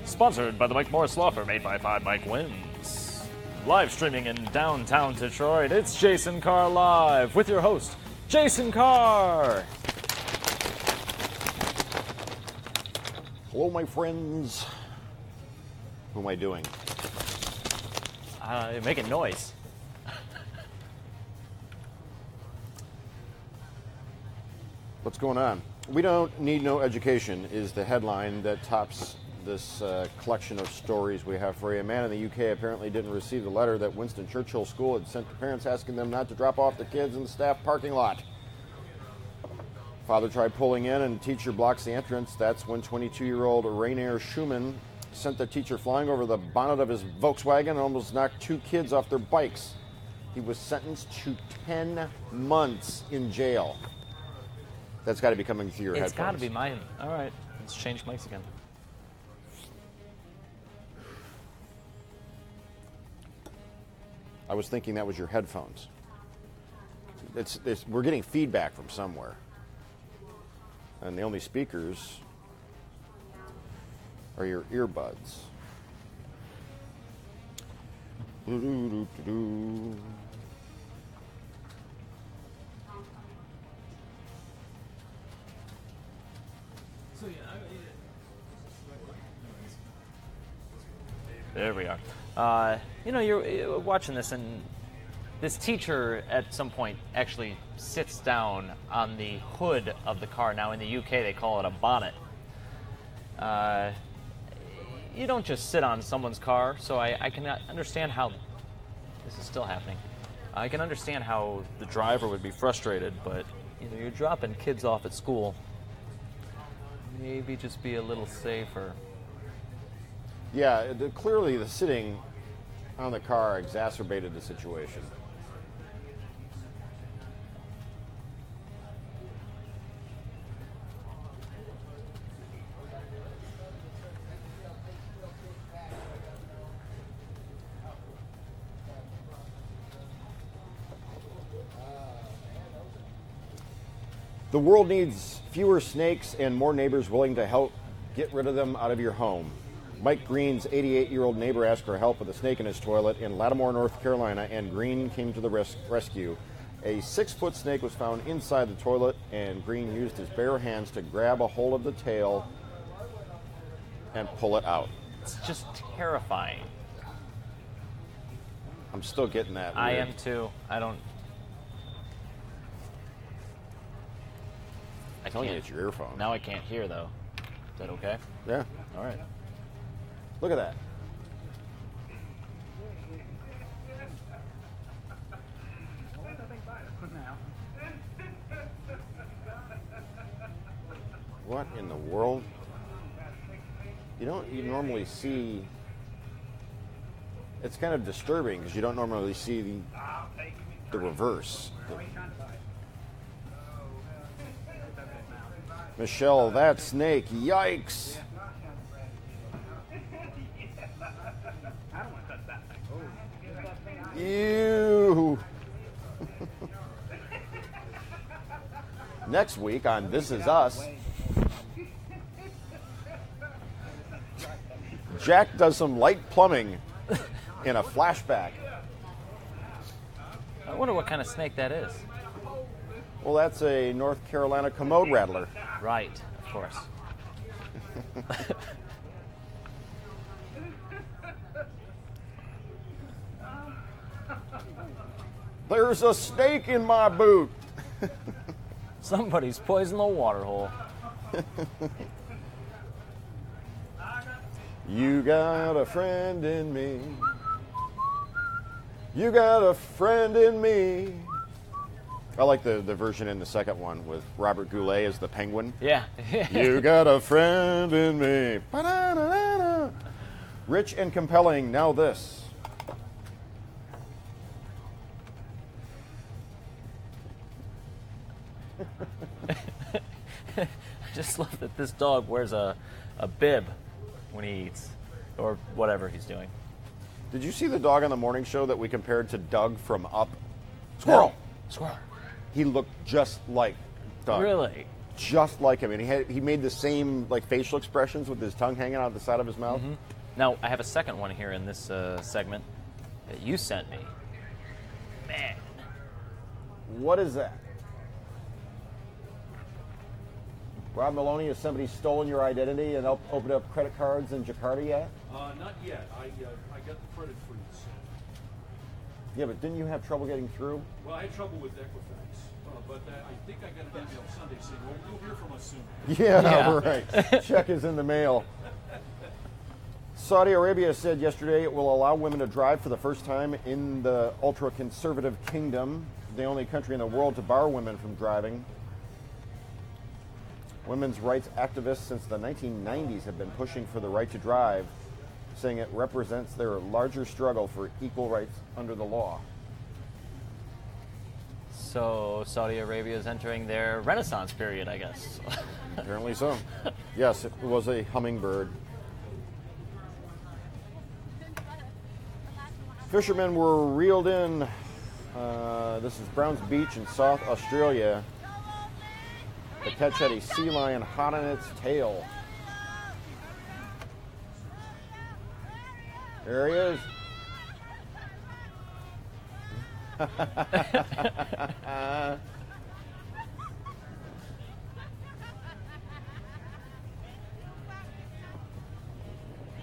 Sponsored by the Mike Morris Law Firm, 855 Mike Wins. Live streaming in downtown Detroit, it's Jason Carr Live with your host, Jason Carr. Hello, my friends. Who am I doing? You're making noise. What's going on? We don't need no education is the headline that tops this collection of stories we have for you. A man in the UK apparently didn't receive the letter that Winston Churchill School had sent to parents asking them not to drop off the kids in the staff parking lot. Father tried pulling in and teacher blocks the entrance. That's when 22-year-old Rainier Schumann sent the teacher flying over the bonnet of his Volkswagen and almost knocked two kids off their bikes. He was sentenced to 10 months in jail. That's got to be coming through your headphones. It's got to be mine. All right, let's change mics again. I was thinking that was your headphones. We're getting feedback from somewhere. And the only speakers are your earbuds. There we are. You're watching this, and this teacher at some point actually sits down on the hood of the car. Now, in the UK, they call it a bonnet. You don't just sit on someone's car, so I can understand how this is still happening. I can understand how the driver would be frustrated, but you're dropping kids off at school. Maybe just be a little safer. Yeah, clearly the sitting on the car exacerbated the situation. The world needs fewer snakes and more neighbors willing to help get rid of them out of your home. Mike Green's 88-year-old neighbor asked for help with a snake in his toilet in Lattimore, North Carolina, and Green came to the rescue. A 6-foot snake was found inside the toilet, and Green used his bare hands to grab a hold of the tail and pull it out. It's just terrifying. I'm still getting that. I am too. I'm telling you, it's your earphone. Now I can't hear, though. Is that okay? Yeah. All right. Look at that. What in the world? You normally see. It's kind of disturbing because you don't normally see the reverse. Michelle, that snake, yikes. Ew. Next week on This Is Us, Jack does some light plumbing in a flashback. I wonder what kind of snake that is. Well, that's a North Carolina commode rattler. Right, of course. There's a snake in my boot. Somebody's poisoned the water hole. You got a friend in me. You got a friend in me. I like the version in the second one with Robert Goulet as the penguin. Yeah. You got a friend in me. Ba-da-da-da-da. Rich and compelling, now this. I just love that this dog wears a bib when he eats, or whatever he's doing. Did you see the dog on the morning show that we compared to Doug from Up? Squirrel! Squirrel. He looked just like Doug. Really? just like him, and he made the same like facial expressions with his tongue hanging out the side of his mouth. Mm-hmm. Now, I have a second one here in this segment that you sent me. Man. What is that? Rob Maloney, has somebody stolen your identity and opened up credit cards in Jakarta yet? Not yet. I got the credit freeze. Yeah, but didn't you have trouble getting through? Well, I had trouble with Equifax, but I think I got an email Sunday saying, well, you'll hear from us soon. Yeah. Right. Check is in the mail. Saudi Arabia said yesterday it will allow women to drive for the first time in the ultra-conservative kingdom, the only country in the world to bar women from driving. Women's rights activists since the 1990s have been pushing for the right to drive, saying it represents their larger struggle for equal rights under the law. So Saudi Arabia is entering their Renaissance period, I guess. Apparently so. Yes, it was a hummingbird. Fishermen were reeled in. This is Browns Beach in South Australia. The catch had a sea lion hot on its tail. There he is.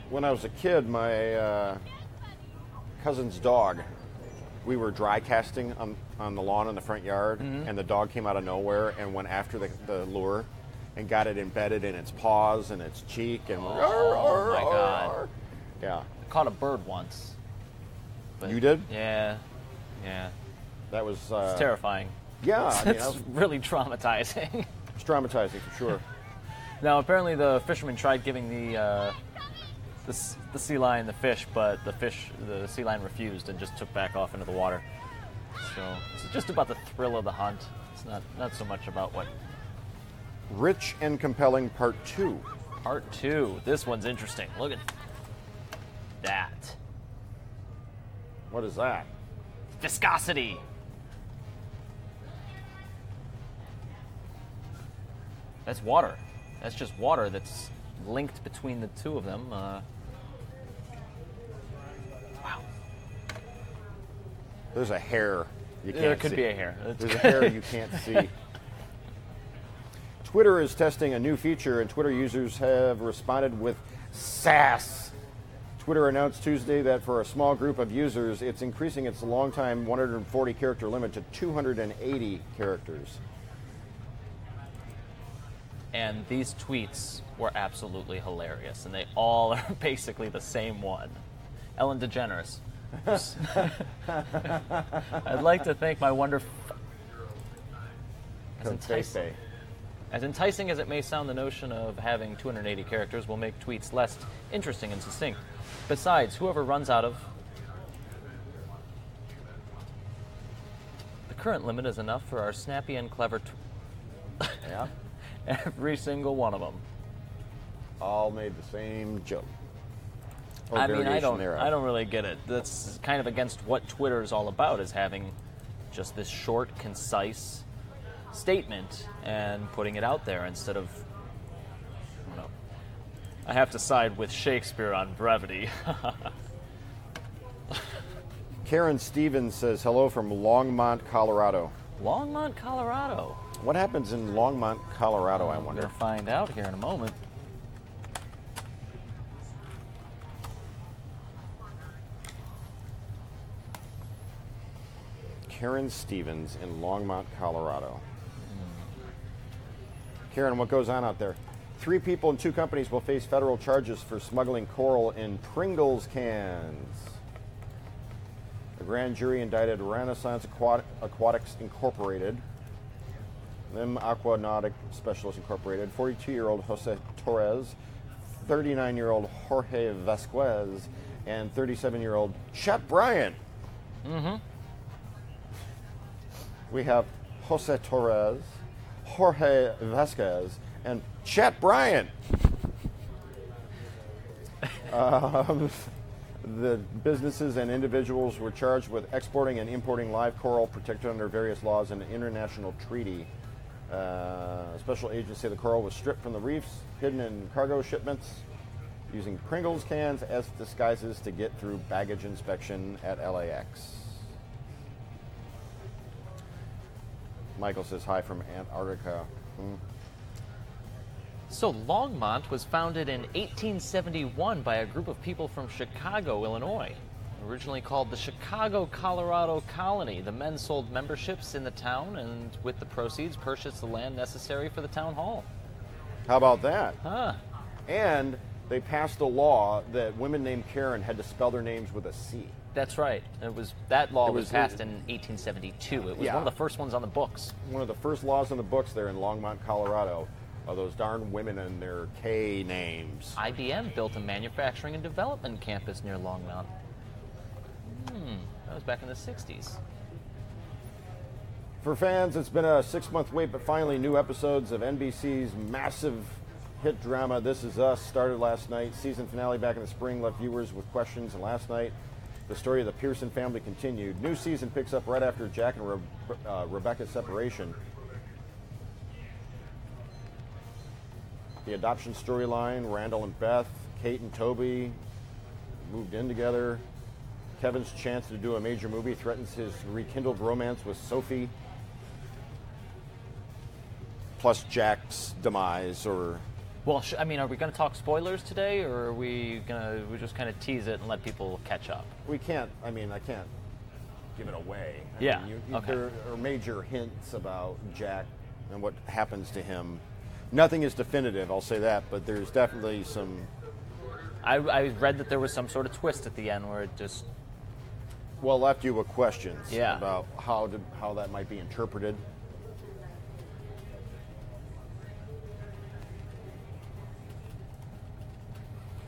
When I was a kid, my cousin's dog, we were dry casting on the lawn in the front yard, and the dog came out of nowhere and went after the lure and got it embedded in its paws and its cheek. And Oh my God. Yeah. I caught a bird once. But You did? Yeah. That was... It's terrifying. Yeah, I mean, It's really traumatizing. it's traumatizing for sure. Now, apparently the fisherman tried giving the sea lion the fish, but the sea lion refused and just took back off into the water. So it's just about the thrill of the hunt. It's not so much about what. Rich and Compelling Part 2. Part 2. This one's interesting. Look at that. What is that? Viscosity. That's water. That's just water that's linked between the two of them. Wow. There's a hair you can't There could see. be a hair. There's a hair you can't see. Twitter is testing a new feature, and Twitter users have responded with sass. Twitter announced Tuesday that for a small group of users, it's increasing its longtime 140-character limit to 280 characters. And these tweets were absolutely hilarious, and they all are basically the same one. Ellen DeGeneres. I'd like to thank my wonderful... As enticing as it may sound, the notion of having 280 characters will make tweets less interesting and succinct. Besides, whoever runs out of... The current limit is enough for our snappy and clever... Yeah? Every single one of them. All made the same joke. Or I mean, I variation thereof. don't really get it. That's kind of against what Twitter is all about, is having just this short, concise statement and putting it out there instead of, I don't know. I have to side with Shakespeare on brevity. Karen Stevens says hello from Longmont, Colorado. Longmont, Colorado. What happens in Longmont, Colorado, I We're wonder? going to find out here in a moment. Karen Stevens in Longmont, Colorado. Karen, what goes on out there? 3 people and 2 companies will face federal charges for smuggling coral in Pringles cans. The grand jury indicted Renaissance Aquatics Incorporated, Lim Aquanautic Specialists Incorporated, 42-year-old Jose Torres, 39-year-old Jorge Vasquez, and 37-year-old Chet Bryant. Mm-hmm. We have Jose Torres, Jorge Vasquez, and Chet Bryant. The businesses and individuals were charged with exporting and importing live coral protected under various laws and an international treaty. Special agents say the coral was stripped from the reefs, hidden in cargo shipments, using Pringles cans as disguises to get through baggage inspection at LAX. Michael says hi from Antarctica. So Longmont was founded in 1871 by a group of people from Chicago, Illinois. Originally called the Chicago, Colorado Colony, the men sold memberships in the town and with the proceeds purchased the land necessary for the town hall. How about that? Huh. And they passed a law that women named Karen had to spell their names with a C. That's right. That law was was- passed in 1872. It was Yeah. one of the first ones on the books. One of the first laws in the books there in Longmont, Colorado, are those darn women and their K names. IBM built a manufacturing and development campus near Longmont. That was back in the 60s. For fans, it's been a 6-month wait, but finally new episodes of NBC's massive hit drama This Is Us started last night. Season finale back in the spring left viewers with questions, and last night the story of the Pearson family continued. New season picks up right after Jack and Rebecca's separation. The adoption storyline, Randall and Beth, Kate and Toby moved in together. Kevin's chance to do a major movie threatens his rekindled romance with Sophie. Plus Jack's demise, or Well, are we going to talk spoilers today, or are we just kind of tease it and let people catch up? we can't. I can't give it away. Yeah, okay. There are major hints about Jack and what happens to him. Nothing is definitive, I'll say that, but there's definitely some. I read that there was some sort of twist at the end where it just... Well, left you with questions Yeah. about how that might be interpreted.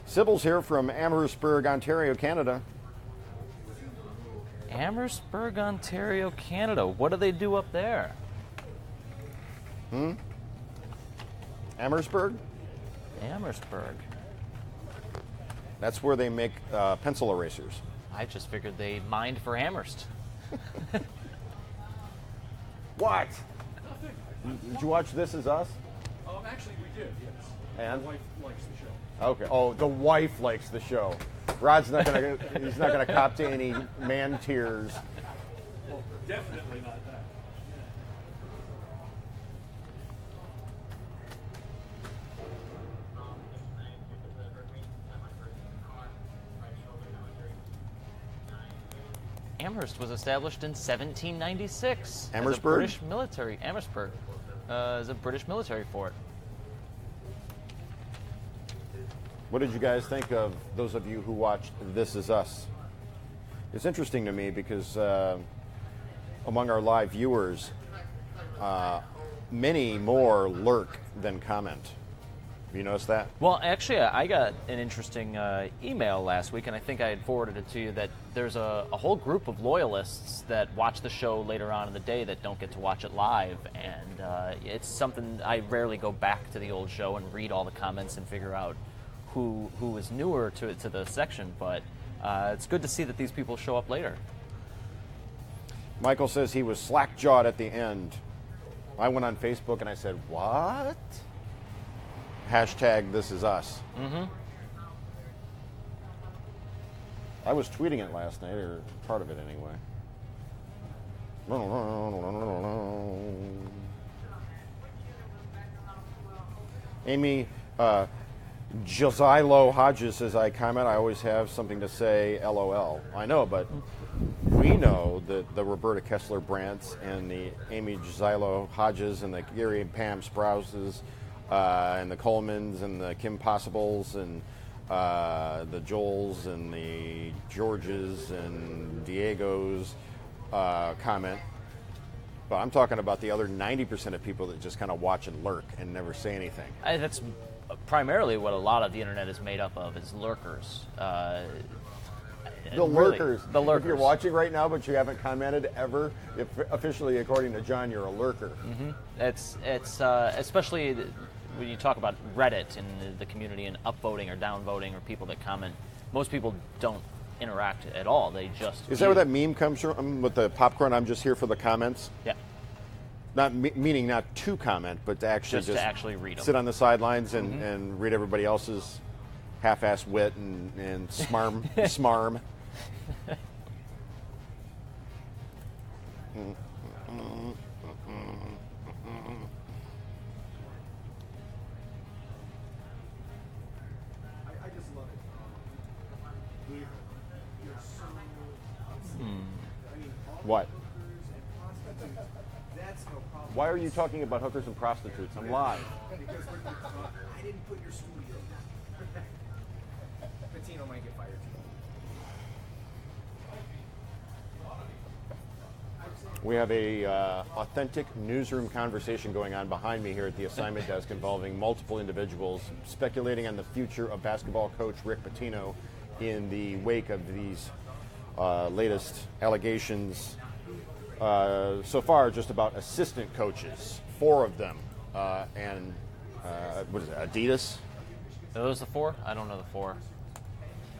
Sybil's here from Amherstburg, Ontario, Canada. Amherstburg, Ontario, Canada. What do they do up there? Amherstburg? Amherstburg. That's where they make pencil erasers. I just figured they mined for Amherst. What? Did you watch This Is Us? Actually, we did, yes. And? My wife likes the show. Okay. Oh, the wife likes the show. Rod's not gonna. He's not gonna cop to any man tears. Well, definitely not that. Amherst was established in 1796. Amherstburg? As a British military. Amherstburg. As a British military fort. What did you guys think of those of you who watched This Is Us? It's interesting to me because among our live viewers, many more lurk than comment. Have you noticed that? Well, actually, I got an interesting email last week, and I think I had forwarded it to you, that there's a whole group of loyalists that watch the show later on in the day that don't get to watch it live, and it's something I rarely go back to the old show and read all the comments and figure out who is newer to the section, but it's good to see that these people show up later. Michael says he was slack-jawed at the end. I went on Facebook and I said, what? Hashtag This Is Us. Mm-hmm. I was tweeting it last night, or part of it anyway. Amy Josilo Hodges says, I comment, I always have something to say, LOL. I know, but we know that the Roberta Kessler Brandts and the Amy Josilo Hodges and the Gary and Pam Sprouses and the Colemans and the Kim Possibles and the Joels and the Georges and Diegos comment. But I'm talking about the other 90% of people that just kind of watch and lurk and never say anything. That's primarily what a lot of the internet is made up of, is lurkers. The Really, lurkers. the lurkers. If you're watching right now but you haven't commented ever, if officially according to John, you're a lurker. Mm-hmm. It's especially when you talk about Reddit and the community and upvoting or downvoting or people that comment. Most people don't interact at all. They just Is that where that meme comes from with the popcorn? I'm just here for the comments. Yeah. Not meaning not to comment, but to actually Just to actually read 'em. sit on the sidelines and read everybody else's half-ass wit and smarm. Smarm. I just love it. You're so. I mean, all What? hookers and prostitutes, that's no problem. Why are you talking about hookers and prostitutes? I'm live. Because I didn't put your studio. Patino might get fired too. We have a authentic newsroom conversation going on behind me here at the assignment desk involving multiple individuals speculating on the future of basketball coach Rick Pitino in the wake of these latest allegations. So far, just about assistant coaches, 4 of them, and what is it, Adidas? Are those the 4? I don't know the 4.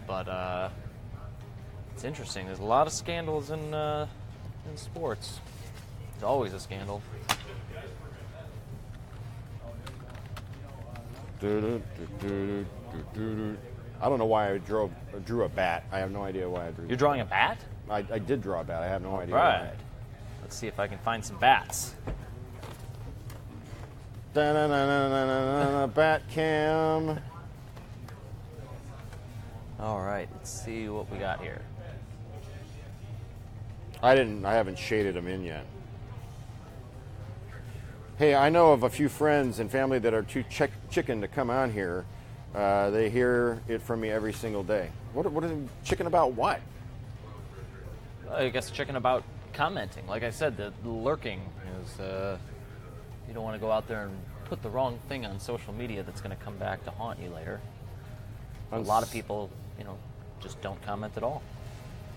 But it's interesting. There's a lot of scandals in sports. There's always a scandal. I don't know why I drew a bat. I have no idea why I drew. You're drawing a bat? I did draw a bat. I have no idea Right. why. Let's see if I can find some bats. Bat cam. All right, let's see what we got here. I haven't shaded them in yet. Hey, I know of a few friends and family that are too chicken to come on here. They hear it from me every single day. What are they chicken about? What? I guess chicken about commenting. Like I said, the lurking is, you don't want to go out there and put the wrong thing on social media that's going to come back to haunt you later. A lot of people, just don't comment at all.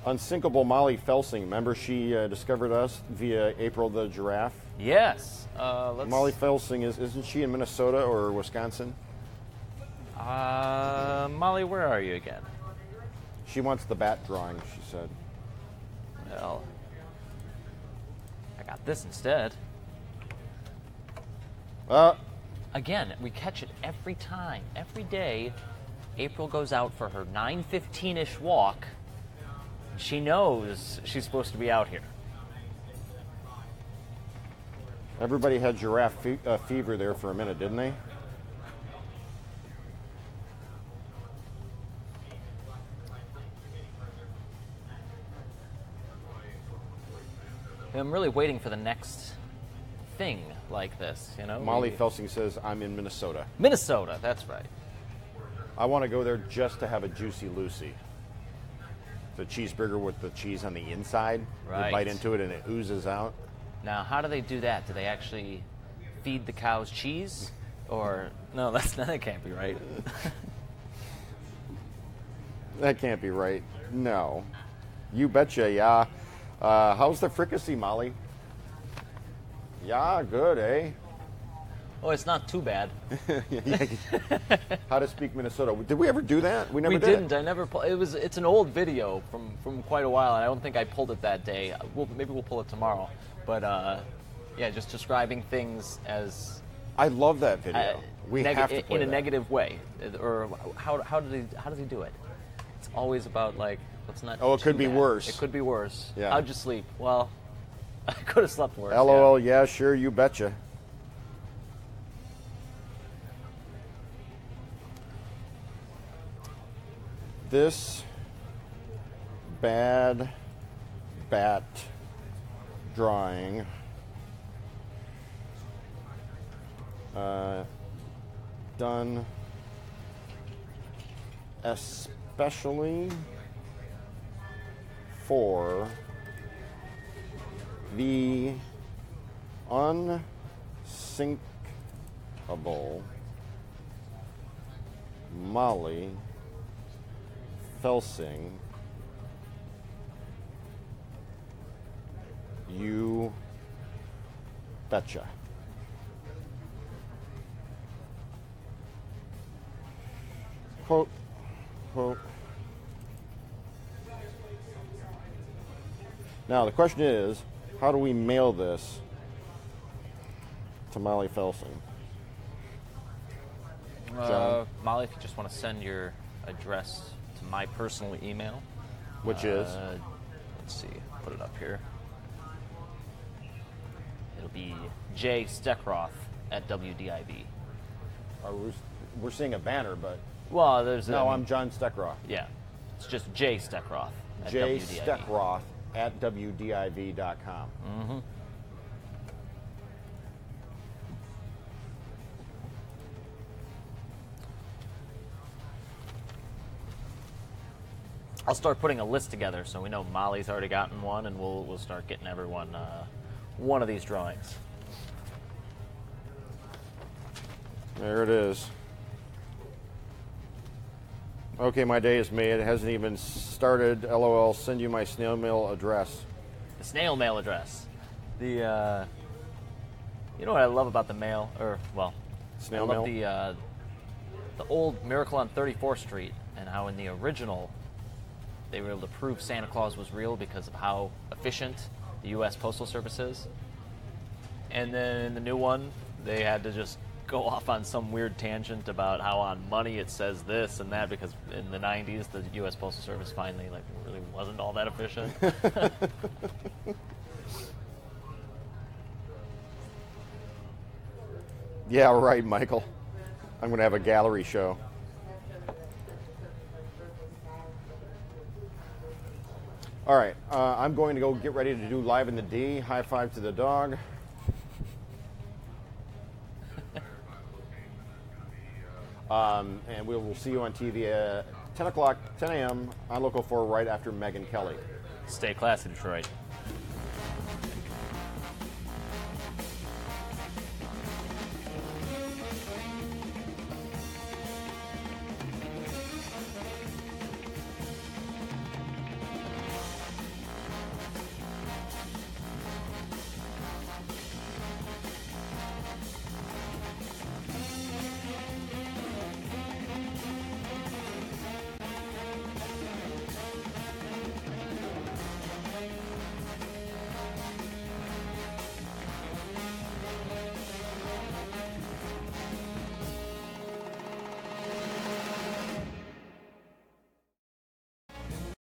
Unsinkable Molly Felsing. Remember she discovered us via April the Giraffe? Yes. Molly Felsing, isn't she in Minnesota or Wisconsin? Molly, where are you again? She wants the bat drawing, she said. Well, I got this instead. Again, we catch it every time. Every day, April goes out for her 9:15-ish walk. She knows she's supposed to be out here. Everybody had giraffe fever there for a minute, didn't they? I'm really waiting for the next thing like this, Molly Felsing says, I'm in Minnesota. Minnesota, that's right. I want to go there just to have a Juicy Lucy. The cheeseburger with the cheese on the inside. Right. You bite into it and it oozes out. Now, how do they do that? Do they actually feed the cows cheese? Or, no, that can't be right. That can't be right. No. You betcha, yeah. How's the fricassee, Molly? Yeah, good, eh? Oh, it's not too bad. How to speak Minnesota. Did we ever do that? We never did. Didn't. I never. It's an old video from quite a while, and I don't think I pulled it that day. Maybe we'll pull it tomorrow. But yeah, just describing things as. I love that video. We have to play in a that. negative way, or how does he do it? It's always about like let's not. Oh, it could too be bad. worse. It could be worse. Yeah. How'd you sleep? Well, I could have slept worse. LOL, yeah, sure, you betcha. This bad bat drawing done especially for the unsinkable Molly Felsing. You betcha. Quote, quote. Now the question is, how do we mail this to Molly Felsing. John? Molly, if you just want to send your address to my personal email, Which is? Let's see, put it up here. It'll be jsteckroth@WDIV. We're seeing a banner, but Well, there's no, I'm John Steckroth. Yeah, it's just jsteckroth at J. WDIV. Steckroth at WDIV.com. Mm-hmm. I'll start putting a list together so we know Molly's already gotten one, and we'll start getting everyone one of these drawings. There it is. Okay, my day is made. It hasn't even started. LOL, send you my snail mail address. The snail mail address. The you know what I love about the mail, Snail I love mail? the old Miracle on 34th Street, and how in the original they were able to prove Santa Claus was real because of how efficient the U.S. Postal Service is. And then in the new one, they had to just go off on some weird tangent about how on money it says this and that, because in the 90s the U.S. Postal Service finally really wasn't all that efficient. Yeah, right, Michael. I'm going to have a gallery show. All right, I'm going to go get ready to do Live in the D. High five to the dog. And we will see you on TV at 10 o'clock, 10 a.m. on Local 4 right after Megyn Kelly. Stay classy, Detroit.